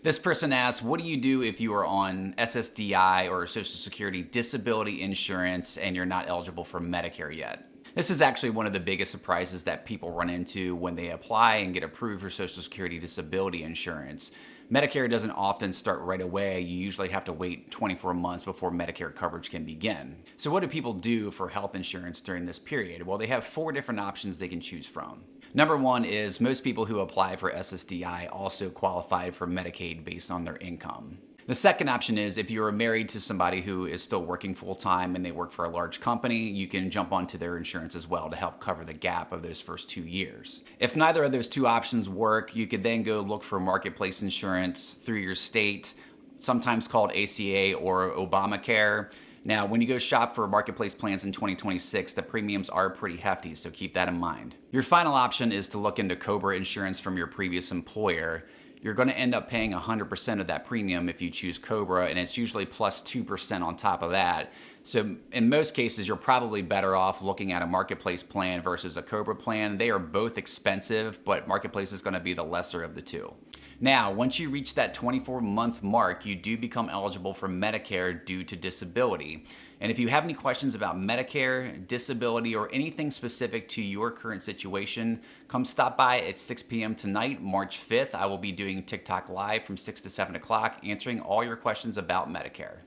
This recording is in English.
This person asks, what do you do if you are on SSDI or Social Security disability insurance and you're not eligible for Medicare yet? This is actually one of the biggest surprises that people run into when they apply and get approved for Social Security disability insurance. Medicare doesn't often start right away. You usually have to wait 24 months before Medicare coverage can begin. So what do people do for health insurance during this period? Well, they have 4 different options they can choose from. Number 1 is most people who apply for SSDI also qualify for Medicaid based on their income. The second option is if you're married to somebody who is still working full-time and they work for a large company, you can jump onto their insurance as well to help cover the gap of those first 2 years. If neither of those 2 options work, you could then go look for marketplace insurance through your state, sometimes called ACA or Obamacare. Now, when you go shop for marketplace plans in 2026, the premiums are pretty hefty, so keep that in mind. Your final option is to look into COBRA insurance from your previous employer. You're going to end up paying 100% of that premium if you choose COBRA, and it's usually plus 2% on top of that. So in most cases, you're probably better off looking at a marketplace plan versus a COBRA plan. They are both expensive, but marketplace is going to be the lesser of the two. Now, once you reach that 24-month mark, you do become eligible for Medicare due to disability. And if you have any questions about Medicare, disability, or anything specific to your current situation, come stop by at 6 p.m. tonight, March 5th. I will be doing TikTok Live from 6 to 7 o'clock, answering all your questions about Medicare.